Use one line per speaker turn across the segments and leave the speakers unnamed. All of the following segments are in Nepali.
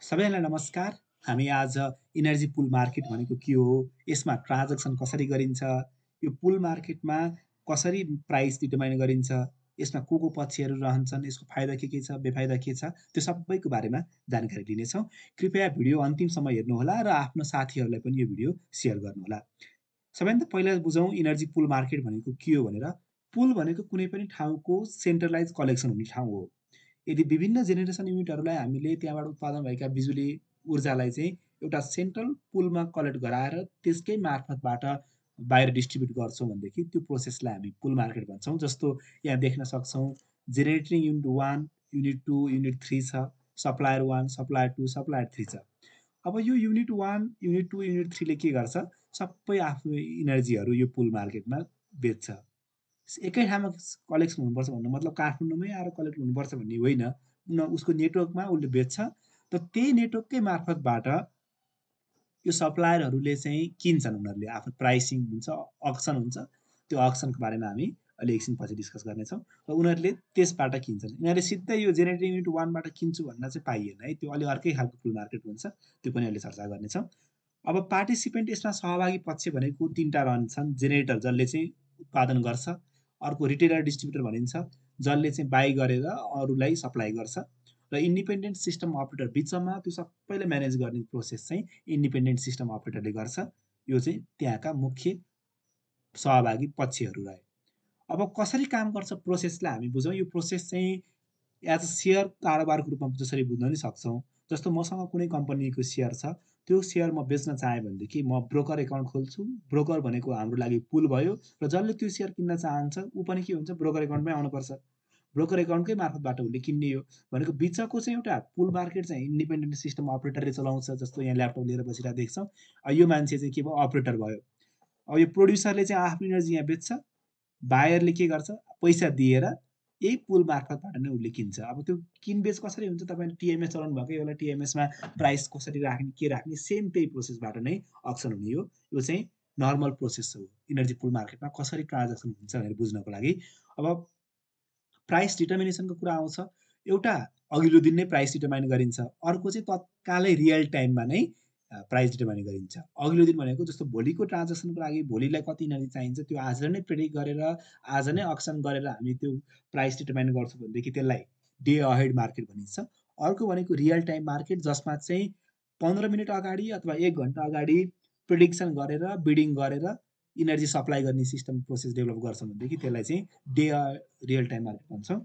सबैलाई नमस्कार। हामी आज इनर्जी पुल मार्केट भनेको के हो? यसमा ट्रान्ज्याक्सन कसरी गरिन्छ? यो पुल मार्केटमा कसरी प्राइस डिटरमाइन गरिन्छ? यसमा को पक्षहरू रहन्छन्? यसको फाइदा के छ? बेफाइदा के छ? त्यो सबैको बारेमा जानकारी लिनेछौँ। कृपया भिडियो अन्तिमसम्म हेर्नुहोला र आफ्नो साथीहरूलाई पनि यो भिडियो सेयर गर्नुहोला। सबैभन्दा पहिला बुझौँ इनर्जी पुल मार्केट भनेको के हो भनेर। पुल भनेको कुनै पनि ठाउँको सेन्ट्रलाइज कलेक्सन हुने ठाउँ हो। यदि विभिन्न जेनेरेसन युनिटहरूलाई हामीले त्यहाँबाट उत्पादन भएका बिजुली ऊर्जालाई चाहिँ एउटा सेन्ट्रल पुलमा कलेक्ट गराएर त्यसकै मार्फतबाट बाहिर डिस्ट्रिब्युट गर्छौँ भनेदेखि त्यो प्रोसेसलाई हामी पुल मार्केट भन्छौँ। जस्तो यहाँ देख्न सक्छौँ जेनेरेटिङ युनिट 1, युनिट 2, युनिट 3 छ, सप्लायर 1, सप्लायर 2, सप्लायर 3 छ। अब यो युनिट 1, युनिट 2, युनिट 3 ले के गर्छ? सबै आफ्नो इनर्जीहरू यो पुल मार्केटमा बेच्छ। एकै ठाउँमा कलेक्सन हुनुपर्छ भन्नु मतलब काठमाडौँमै आएर कलेक्ट हुनुपर्छ भन्ने होइन। उसको नेटवर्कमा उसले बेच्छ। त त्यही नेटवर्ककै मार्फतबाट यो सप्लायरहरूले चाहिँ किन्छन्। उनीहरूले आफ्नो प्राइसिङ हुन्छ, अक्सन हुन्छ। त्यो अक्सनको बारेमा हामी अलि एकछिन पछि डिस्कस गर्नेछौँ। र उनीहरूले त्यसबाट किन्छन्। यिनीहरूले सिधै यो जेनेरेटिङ युनिट 1 बाट किन्छु भन्न चाहिँ पाइएन है। त्यो अलि अर्कै खालको पुल मार्केट हुन्छ। त्यो पनि अहिले चर्चा गर्नेछौँ। अब पार्टिसिपेन्ट यसमा सहभागी पक्ष भनेको 3टा रहन्छन्। जेनेरेटर जसले चाहिँ उत्पादन गर्छ, अर्को रिटेलर डिस्ट्रिब्युटर भनिन्छ जसले चाहिँ बाई गरेर अरूलाई सप्लाई गर्छ, र इन्डिपेन्डेन्ट सिस्टम अपरेटर बिचमा त्यो सबैले म्यानेज गर्ने प्रोसेस चाहिँ इन्डिपेन्डेन्ट सिस्टम अपरेटरले गर्छ। यो चाहिँ त्यहाँका मुख्य सहभागी पक्षहरू रहे। अब कसरी काम गर्छ प्रोसेसलाई हामी बुझौँ। यो प्रोसेस चाहिँ एज अ सेयर कारोबारको रूपमा जसरी बुझ्न नि सक्छौँ। जस्तो मसँग कुनै कम्पनीको सेयर छ, त्यो सेयर म बेच्न चाहेँ भनेदेखि म ब्रोकर एकाउन्ट खोल्छु। ब्रोकर भनेको हाम्रो लागि पुल भयो, र जसले त्यो सेयर किन्न चाहन्छ ऊ पनि के हुन्छ, ब्रोकर एकाउन्टमै आउनुपर्छ। ब्रोकर एकाउन्टकै मार्फतबाट उसले किन्ने हो भनेको बिचको चाहिँ एउटा पुल मार्केट चाहिँ इन्डिपेन्डेन्ट सिस्टम अपरेटरले चलाउँछ। जस्तो यहाँ ल्यापटप लिएर बसिरहेको देख्छौँ। यो मान्छे चाहिँ के भयो, अपरेटर भयो। अब यो प्रोड्युसरले चाहिँ आफ्नो इनर्जी यहाँ बेच्छ, बायरले के गर्छ, पैसा दिएर यही पुल मार्फतबाट नै उसले किन्छ। अब त्यो किनबेच कसरी हुन्छ, तपाईँले टिएमएस चलाउनु भएकै होला, टिएमएसमा प्राइस कसरी राख्ने, के राख्ने, सेम त्यही प्रोसेसबाट नै अक्सन हुने हो। यो चाहिँ नर्मल प्रोसेस हो इनर्जी पुल मार्केटमा कसरी ट्रान्ज्याक्सन हुन्छ भनेर बुझ्नको लागि। अब प्राइस डिटर्मिनेसनको कुरा आउँछ। एउटा अघिल्लो दिन नै प्राइस डिटर्माइन गरिन्छ, अर्को चाहिँ तत्कालै रियल टाइममा नै प्राइस डिटर्माइन गरिन्छ। अघिल्लो दिन भनेको जस्तो भोलिको ट्रान्ज्याक्सनको लागि भोलिलाई कति इनर्जी चाहिन्छ त्यो आज नै प्रेडिक्ट गरेर आज नै अक्सन गरेर हामी त्यो प्राइस डिटर्माइन गर्छौँ भनेदेखि त्यसलाई डे अहेड मार्केट भनिन्छ। अर्को भनेको रियल टाइम मार्केट, जसमा चाहिँ 15 मिनट अगाडि अथवा 1 घन्टा अगाडि प्रिडिक्सन गरेर बिडिङ गरेर इनर्जी सप्लाई गर्ने सिस्टम प्रोसेस डेभलप गर्छौँ भनेदेखि त्यसलाई चाहिँ डे रियल टाइम मार्केट भन्छौँ।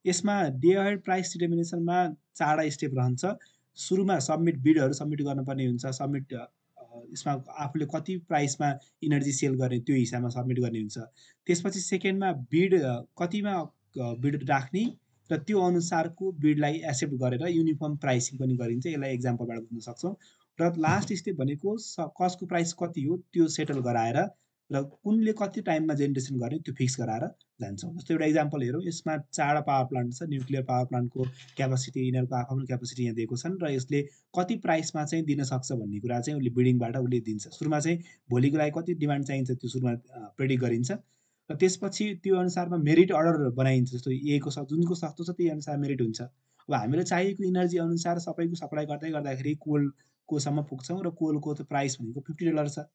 यसमा डे अहेड प्राइस डिटर्मिनेसनमा 4वटा स्टेप रहन्छ। सुरुमा सबमिट बिडहरू सबमिट गर्नुपर्ने हुन्छ। सबमिट यसमा आफूले कति प्राइसमा इनर्जी सेल गर्ने त्यो हिसाबमा सबमिट गर्ने हुन्छ। त्यसपछि सेकेन्डमा बिड कतिमा बिड राख्ने र त्यो अनुसारको बिडलाई एक्सेप्ट गरेर युनिफर्म प्राइसिङ पनि गरिन्छ। यसलाई एक्जाम्पलबाट बुझ्न सक्छौँ। र लास्ट स्टेप भनेको कसको प्राइस कति हो त्यो सेटल गराएर र कुनले कति टाइममा जेनेरेसन गर्ने त्यो फिक्स गराएर जान्छौँ। जस्तो एउटा इक्जाम्पल हेरौँ। यसमा 4वटा पावर प्लान्ट छ। न्युक्लियर पावर प्लान्टको क्यापासिटी यिनीहरूको आफ्नो क्यापासिटी यहाँ दिएको छन्, र यसले कति प्राइसमा चाहिँ दिन सक्छ भन्ने कुरा चाहिँ उसले बिडिङबाट उसले दिन्छ। सुरुमा चाहिँ भोलिको लागि कति डिमान्ड चाहिन्छ त्यो सुरुमा प्रेडिक्ट गरिन्छ, र त्यसपछि त्यो अनुसारमा मेरिट अर्डर बनाइन्छ। जस्तोएको जुनको सस्तो छ त्यही अनुसार मेरिट हुन्छ। अब हामीले चाहिएको इनर्जी अनुसार सबैको सप्लाई गर्दै गर्दाखेरि कोलकोसम्म पुग्छौँ, र कोलको त प्राइस भनेको $50 छ।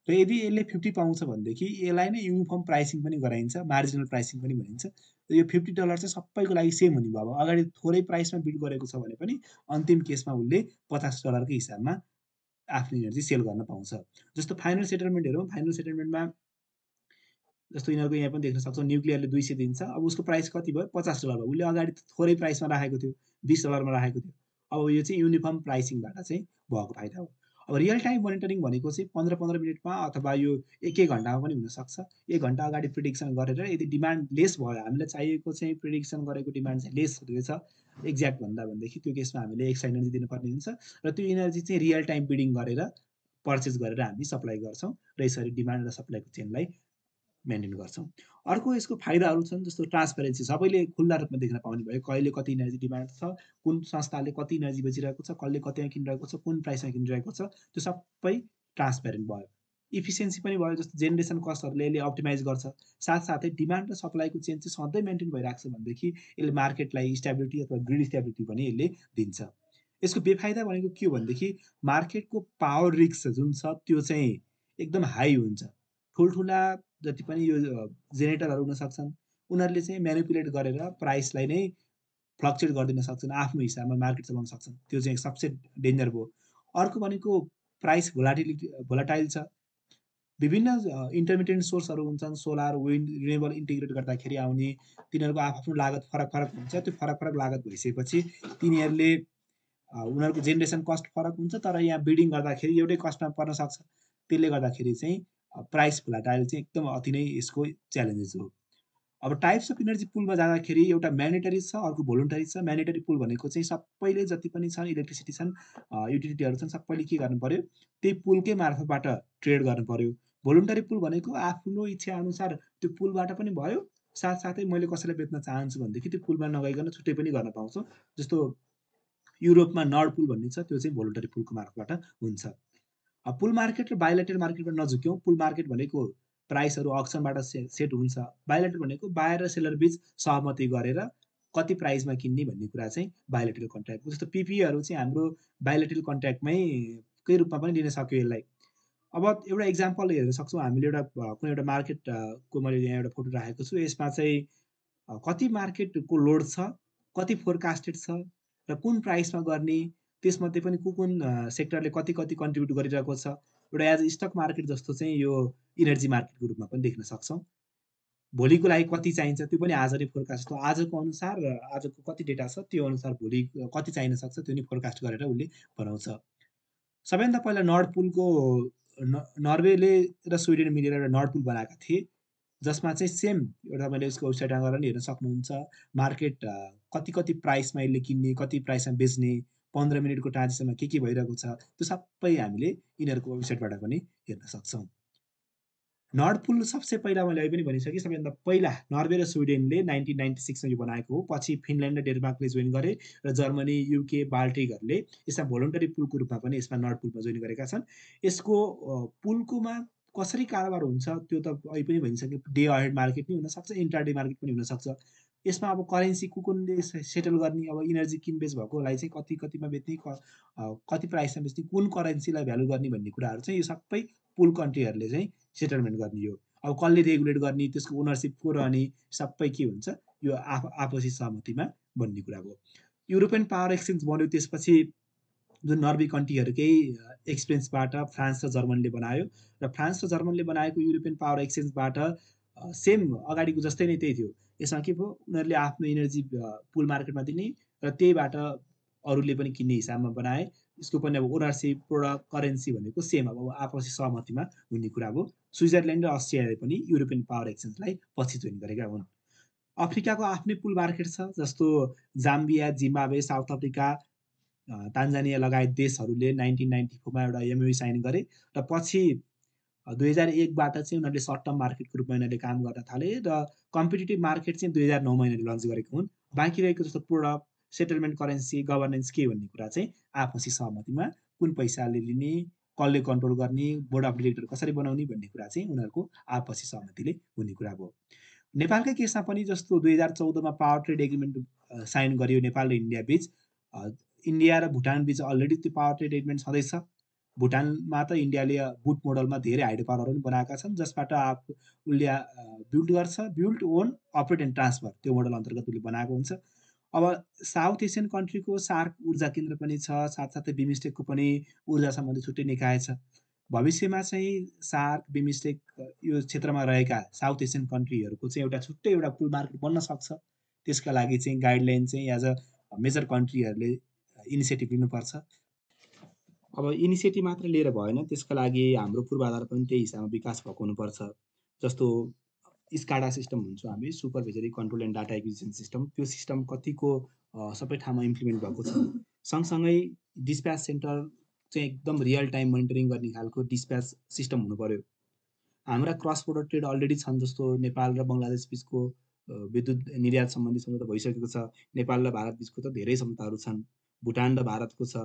र यदि यसले 50 पाउँछ भनेदेखि यसलाई नै युनिफर्म प्राइसिङ पनि गराइन्छ, मार्जिनल प्राइसिङ पनि भनिन्छ। र यो $50 चाहिँ सबैको लागि सेम हुने भयो। अब अगाडि थोरै प्राइसमा बिड गरेको छ भने पनि अन्तिम केसमा उसले $50 को हिसाबमा आफ्नो इनर्जी सेल गर्न पाउँछ। जस्तो फाइनल सेटलमेन्ट हेरौँ। फाइनल सेटलमेन्टमा जस्तो यिनीहरूको यहाँ पनि देख्न सक्छौँ, न्युक्लियरले 200 दिन्छ। अब उसको प्राइस कति भयो, $50 भयो। उसले अगाडि थोरै प्राइसमा राखेको थियो, $20 मा राखेको थियो। अब यो चाहिँ युनिफर्म प्राइसिङबाट चाहिँ भएको फाइदा हो। अब रियल टाइम मोनिटरिङ भनेको चाहिँ 15-15 मिनटमा अथवा यो 1-1 घन्टामा पनि हुनसक्छ। 1 घन्टा अगाडि प्रिडिक्सन गरेर यदि डिमान्ड लेस भयो, हामीलाई चाहिएको चाहिँ प्रिडिक्सन गरेको डिमान्ड चाहिँ लेस रहेछ एक्ज्याक्ट भन्दा भनेदेखि त्यो केसमा हामीले एक्स्ट्रा इनर्जी दिनुपर्ने हुन्छ, र त्यो इनर्जी चाहिँ रियल टाइम बिडिङ गरेर पर्चेस गरेर हामी सप्लाई गर्छौँ, र यसरी डिमान्ड र सप्लाईको चेनलाई मेन्टेन गर्छौँ। अर्को यसको फाइदाहरू छन्। जस्तो ट्रान्सपेरेन्सी, सबैले खुल्ला रूपमा देख्न पाउने भयो। कहिले कति इनर्जी डिमान्ड छ, कुन संस्थाले कति इनर्जी बेचिरहेको छ, कसले कतिमा किनिरहेको छ, कुन प्राइसमा किनिरहेको छ, त्यो सबै ट्रान्सपेरेन्ट भयो। इफिसियन्सी पनि भयो। जस्तो जेनेरेसन कस्टहरूले यसले अप्टिमाइज गर्छ। साथसाथै डिमान्ड र सप्लाईको चेन चाहिँ सधैँ मेन्टेन भइरहेको छ भनेदेखि यसले मार्केटलाई स्टेबिलिटी अथवा ग्रिड स्टेबिलिटी पनि यसले दिन्छ। यसको बेफाइदा भनेको के हो भनेदेखि मार्केटको पावर रिस्क जुन छ त्यो चाहिँ एकदम हाई हुन्छ। ठुल्ठुला जति पनि यो जेनेरेटरहरू हुन सक्छन्, उनीहरूले चाहिँ म्यानिपुलेट गरेर प्राइसलाई नै फ्लक्चुएट गरिदिन सक्छन्, आफ्नो हिसाबमा मार्केट चलाउन सक्छन्। त्यो चाहिँ सबसे डेन्जर भयो। अर्को भनेको प्राइस भोलाटाइल छ। विभिन्न इन्टरमिटेन्ट सोर्सहरू हुन्छन्, सोलर, विन्ड, रिन्युएबल इन्टिग्रेट गर्दाखेरि आउने, तिनीहरूको आफ्नो लागत फरक हुन्छ। त्यो फरक लागत भइसकेपछि तिनीहरूले उनीहरूको जेनेरेसन कस्ट फरक हुन्छ, तर यहाँ बिडिङ गर्दाखेरि एउटै कस्टमा पर्न सक्छ। त्यसले गर्दाखेरि चाहिँ प्राइस भोलाटाइल चाहिँ एकदम अति नै यसको च्यालेन्जेस हो। अब टाइप्स अफ इनर्जी पुलमा जाँदाखेरि एउटा म्यान्डेटरी छ, अर्को भोलुन्टरी छ। म्यान्डेटरी पुल भनेको चाहिँ सबैले जति पनि छन्, इलेक्ट्रिसिटी छन्, युटिलिटीहरू छन्, सबैले के गर्नु पर्यो, त्यही पुलकै मार्फतबाट ट्रेड गर्नु पर्यो। भोलुन्टरी पुल भनेको आफ्नो इच्छा अनुसार त्यो पुलबाट पनि भयो, साथसाथै मैले कसैलाई बेच्न चाहन्छु भनेदेखि त्यो पुलमा नगइकन छुट्टै पनि गर्न पाउँछौँ। जस्तो युरोपमा नर्ड पुल भन्ने छ, त्यो चाहिँ भोलुन्टरी पुलको मार्फतबाट हुन्छ। पुल मार्केट र बायोलेटरल मार्केटमा नझुक्यौँ। पुल मार्केट भनेको प्राइसहरू अक्सनबाट सेट हुन्छ। बायोलेटरल भनेको बायर र सेलर बीच सहमति गरेर कति प्राइसमा किन्ने भन्ने कुरा चाहिँ बायोलेटरल कन्ट्र्याक्ट हो। जस्तो पिपिएहरू चाहिँ हाम्रो बायोलेटरल कन्ट्र्याक्टमै कै रूपमा पनि लिन सक्यो यसलाई। अब एउटा इक्जाम्पल हेर्न सक्छौँ हामीले, कुनै एउटा मार्केट को मैले यहाँ एउटा फोटो राखेको छु। यसमा चाहिँ कति मार्केटको लोड छ, कति फोरकास्टेड छ र कुन प्राइसमा गर्ने, त्यसमध्ये पनि कुन सेक्टरले कति कन्ट्रिब्युट गरिरहेको छ। एउटा एज स्टक मार्केट जस्तो चाहिँ यो इनर्जी मार्केटको रूपमा पनि देख्न सक्छौँ। भोलिको लागि कति चाहिन्छ त्यो पनि आज नै फोरकास्ट हो। आजको अनुसार आजको कति डेटा छ त्यो अनुसार भोलि कति चाहिन सक्छ त्यो नि फोरकास्ट गरेर उसले बनाउँछ। सबैभन्दा पहिला नर्ड पुलको नर्वेले र स्विडेन मिलेर एउटा नर्ड पुल बनाएका थिए, जसमा चाहिँ सेम एउटा मैले यसको वेबसाइटमा गएर पनि हेर्न सक्नुहुन्छ। मार्केट कति प्राइसमा यसले किन्ने, कति प्राइसमा बेच्ने, 15 मिनटको ट्रान्जेक्सनमा के भइरहेको छ, त्यो सबै हामीले यिनीहरूको वेबसाइटबाट पनि हेर्न सक्छौँ। नर्ड पुल सबसे पहिला मैले अहिले पनि भनिसकेँ, सबैभन्दा पहिला नर्वे र स्विडेनले 1996 मा यो बनाएको हो। पछि फिनल्यान्ड र डेनमार्कले जोइन गरे र जर्मनी, युके, बाल्टिकहरूले यसमा भोलुन्टरी पुलको रूपमा पनि यसमा नर्ड पुलमा जोइन गरेका छन्। यसको पुलकोमा कसरी कारोबार हुन्छ त्यो त अहिले पनि भनिसकेँ। डे अहेड मार्केट पनि हुनसक्छ, इन्ट्राडे मार्केट पनि हुनसक्छ। यसमा अब करेन्सी कुनले सेटल गर्ने, अब इनर्जी किनबेच भएकोलाई चाहिँ कतिमा बेच्ने, कति प्राइसमा बेच्ने, कुन करेन्सीलाई भ्यालु गर्ने भन्ने कुराहरू चाहिँ यो सबै पुल कन्ट्रीहरूले चाहिँ सेटलमेन्ट गर्ने हो। अब कसले रेगुलेट गर्ने, त्यसको ओनरसिप को रहने, सबै के हुन्छ यो आपसी सहमतिमा बन्ने कुरा हो। युरोपियन पावर एक्सचेन्ज बन्यो त्यसपछि, जुन नर्वे कन्ट्रीहरूकै एक्सपेन्सबाट फ्रान्स र जर्मनीले बनायो, र फ्रान्स र जर्मनीले बनाएको युरोपियन पावर एक्सचेन्जबाट सेम अगाडिको जस्तै नै त्यही थियो। यसमा के भयो, उनीहरूले आफ्नो इनर्जी पुल मार्केटमा दिने र त्यहीबाट अरूले पनि किन्ने हिसाबमा बनाए। यसको पनि अब ओनरसिप, प्रोडक्ट, करेन्सी भनेको सेम, अब आपसी सहमतिमा हुने कुरा हो। स्विजरल्यान्ड र अस्ट्रियाले पनि युरोपियन पावर एक्सचेन्जलाई पछि जोइन गरेका हुन्। अफ्रिकाको आफ्नै पुल मार्केट छ, जस्तो Zambia, Zimbabwe, south Africa, Tanzania लगायत देशहरूले 1994 मा एउटा एमओयू साइन गरे र पछि 2001 बाट चाहिँ उनीहरूले सर्ट टर्म मार्केटको रूपमा यिनीहरूले काम गर्न थाले र कम्पिटिटिभ मार्केट चाहिँ 2009 मा यिनीहरूले लन्च गरेको हुन्। बाँकी रहेको जस्तो प्रोडक्ट, सेटलमेन्ट करेन्सी, गभर्नेन्स के भन्ने कुरा चाहिँ आपसी सहमतिमा कुन पैसाले लिने, कसले कन्ट्रोल गर्ने, बोर्ड अफ डिरेक्टर कसरी बनाउने भन्ने कुरा चाहिँ उनीहरूको आपसी सहमतिले हुने कुरा भयो। नेपालकै केसमा पनि जस्तो 2014 मा पावर ट्रेड एग्रिमेन्ट साइन गरियो नेपाल र इन्डिया बीच। इन्डिया र भुटान बीच अलरेडी त्यो पावर ट्रेड एग्रिमेन्ट छँदैछ। भुटानमा त इन्डियाले बुट मोडलमा धेरै हाइड्रो पावरहरू पनि बनाएका छन्, जसबाट उसले बिल्ड गर्छ, build, own, operate and transfer, त्यो मोडल अन्तर्गत उसले बनाएको हुन्छ। अब साउथ एसियन कन्ट्रीको सार्क ऊर्जा केन्द्र पनि छ, साथसाथै बिमस्टेकको पनि ऊर्जा सम्बन्धी छुट्टै निकाय छ। भविष्यमा चाहिँ सार्क, बिमस्टेक यो क्षेत्रमा रहेका साउथ एसियन कन्ट्रीहरूको चाहिँ एउटा छुट्टै एउटा पुल मार्केट बन्न सक्छ। त्यसका लागि चाहिँ गाइडलाइन चाहिँ एज अ मेजर कन्ट्रीहरूले इनिसिएटिभ लिनुपर्छ। अब इनिसिएटिभ मात्र लिएर भएन, त्यसका लागि हाम्रो पूर्वाधार पनि त्यही हिसाबमा विकास भएको हुनुपर्छ। जस्तो स्काडा सिस्टम भन्छौँ हामी, supervisory control and data acquisition system. त्यो सिस्टम कतिको सबै ठाउँमा इम्प्लिमेन्ट भएको छ। सँगसँगै डिस्प्याच सेन्टर चाहिँ एकदम रियल टाइम मोनिटरिङ गर्ने खालको डिस्प्याच सिस्टम हुनु पर्यो। हाम्रा क्रस बोर्डर ट्रेड अलरेडी छन्, जस्तो नेपाल र बङ्गलादेश बिचको विद्युत निर्यात सम्बन्धी सम्झौता भइसकेको छ। नेपाल र भारत बिचको त धेरै सम्झौताहरू छन्, भुटान र भारतको छ।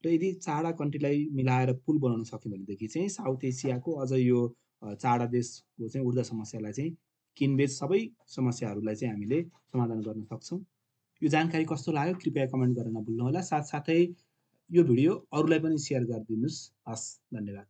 र यदि चारवटा कन्ट्रीलाई मिलाएर पुल बनाउन सक्यौँ भनेदेखि चाहिँ साउथ एसियाको अझ यो चारवटा देशको चाहिँ ऊर्जा समस्यालाई चाहिँ किनबेच सबै समस्याहरूलाई चाहिँ हामीले समाधान गर्न सक्छौँ। यो जानकारी कस्तो लाग्यो कृपया कमेन्ट गर्न नभुल्नुहोला। साथसाथै यो भिडियो अरूलाई पनि सेयर गरिदिनुहोस्। हस्, धन्यवाद।